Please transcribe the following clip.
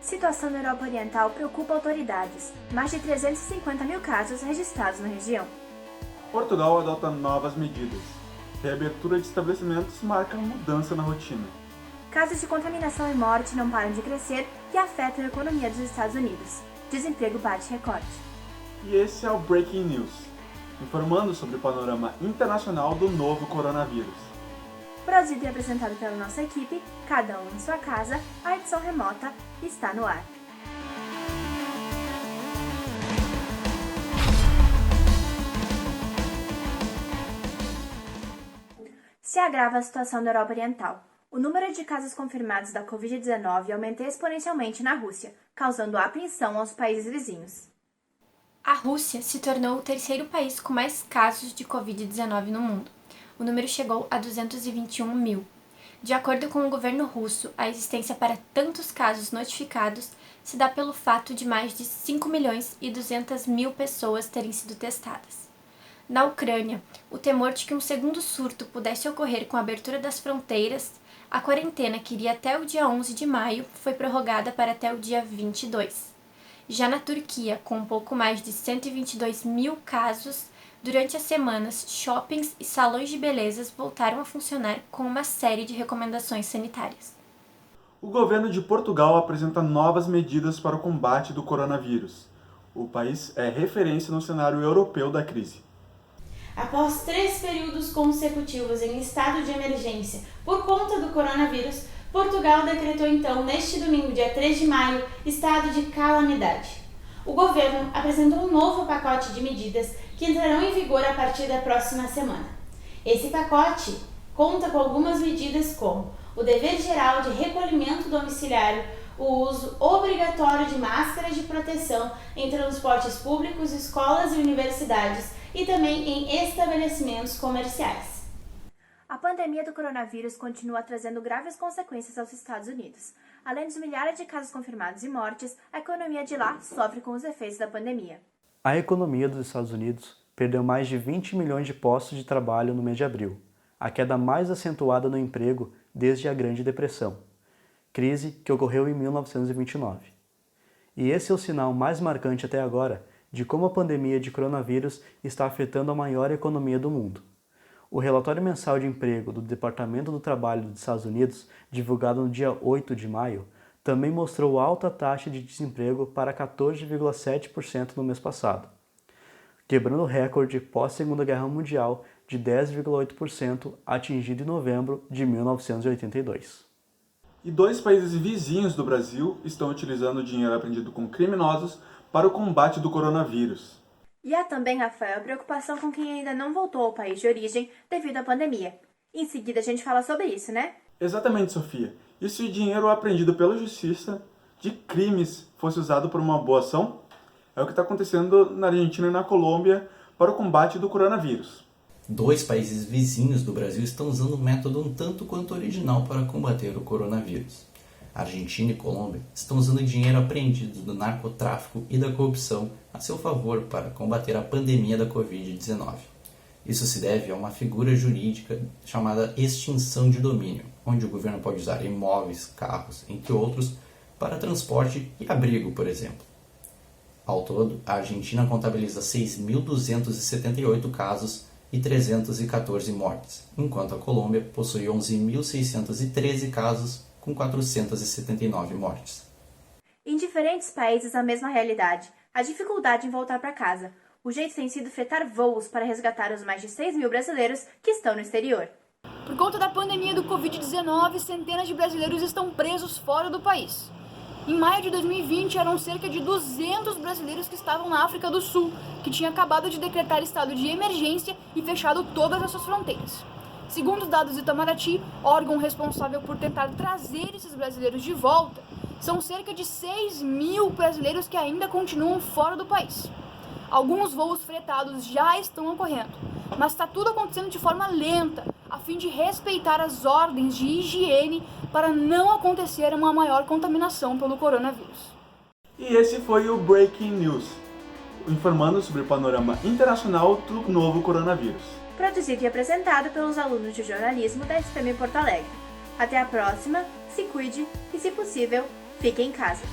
Situação na Europa Oriental preocupa autoridades. Mais de 350 mil casos registrados na região. Portugal adota novas medidas. Reabertura de estabelecimentos marca mudança na rotina. Casos de contaminação e morte não param de crescer e afetam a economia dos Estados Unidos. Desemprego bate recorde. E esse é o Breaking News, informando sobre o panorama internacional do novo coronavírus. Produzido e apresentado pela nossa equipe, cada um em sua casa, a edição remota está no ar. Se agrava a situação na Europa Oriental. O número de casos confirmados da Covid-19 aumenta exponencialmente na Rússia, causando apreensão aos países vizinhos. A Rússia se tornou o terceiro país com mais casos de Covid-19 no mundo. O número chegou a 221 mil. De acordo com o governo russo, a existência para tantos casos notificados se dá pelo fato de mais de 5 milhões e 200 mil pessoas terem sido testadas. Na Ucrânia, o temor de que um segundo surto pudesse ocorrer com a abertura das fronteiras, a quarentena, que iria até o dia 11 de maio, foi prorrogada para até o dia 22. Já na Turquia, com um pouco mais de 122 mil casos, durante as semanas, shoppings e salões de belezas voltaram a funcionar com uma série de recomendações sanitárias. O governo de Portugal apresenta novas medidas para o combate do coronavírus. O país é referência no cenário europeu da crise. Após 3 períodos consecutivos em estado de emergência por conta do coronavírus, Portugal decretou então, neste domingo, dia 3 de maio, estado de calamidade. O governo apresentou um novo pacote de medidas que entrarão em vigor a partir da próxima semana. Esse pacote conta com algumas medidas como o dever geral de recolhimento domiciliário, o uso obrigatório de máscaras de proteção em transportes públicos, escolas e universidades e também em estabelecimentos comerciais. A pandemia do coronavírus continua trazendo graves consequências aos Estados Unidos. Além dos milhares de casos confirmados e mortes, a economia de lá sofre com os efeitos da pandemia. A economia dos Estados Unidos perdeu mais de 20 milhões de postos de trabalho no mês de abril, a queda mais acentuada no emprego desde a Grande Depressão, crise que ocorreu em 1929. E esse é o sinal mais marcante até agora de como a pandemia de coronavírus está afetando a maior economia do mundo. O relatório mensal de emprego do Departamento do Trabalho dos Estados Unidos, divulgado no dia 8 de maio, também mostrou alta taxa de desemprego para 14,7% no mês passado, quebrando o recorde pós-Segunda Guerra Mundial de 10,8% atingido em novembro de 1982. E 2 países vizinhos do Brasil estão utilizando o dinheiro apreendido com criminosos para o combate do coronavírus. E há também, Rafael, preocupação com quem ainda não voltou ao país de origem devido à pandemia. Em seguida a gente fala sobre isso, né? Exatamente, Sofia. E se o dinheiro apreendido pela justiça de crimes fosse usado por uma boa ação? É o que está acontecendo na Argentina e na Colômbia para o combate do coronavírus. 2 países vizinhos do Brasil estão usando um método um tanto quanto original para combater o coronavírus. A Argentina e Colômbia estão usando o dinheiro apreendido do narcotráfico e da corrupção a seu favor para combater a pandemia da Covid-19. Isso se deve a uma figura jurídica chamada extinção de domínio, onde o governo pode usar imóveis, carros, entre outros, para transporte e abrigo, por exemplo. Ao todo, a Argentina contabiliza 6.278 casos e 314 mortes, enquanto a Colômbia possui 11.613 casos com 479 mortes. Em diferentes países, a mesma realidade, a dificuldade em voltar para casa. O jeito tem sido fretar voos para resgatar os mais de 6 mil brasileiros que estão no exterior. Por conta da pandemia do Covid-19, centenas de brasileiros estão presos fora do país. Em maio de 2020, eram cerca de 200 brasileiros que estavam na África do Sul, que tinha acabado de decretar estado de emergência e fechado todas as suas fronteiras. Segundo os dados do Itamaraty, órgão responsável por tentar trazer esses brasileiros de volta, são cerca de 6 mil brasileiros que ainda continuam fora do país. Alguns voos fretados já estão ocorrendo, mas está tudo acontecendo de forma lenta, a fim de respeitar as ordens de higiene para não acontecer uma maior contaminação pelo coronavírus. E esse foi o Breaking News, informando sobre o panorama internacional do novo coronavírus. Produzido e apresentado pelos alunos de jornalismo da SPM Porto Alegre. Até a próxima, se cuide e, se possível, fique em casa.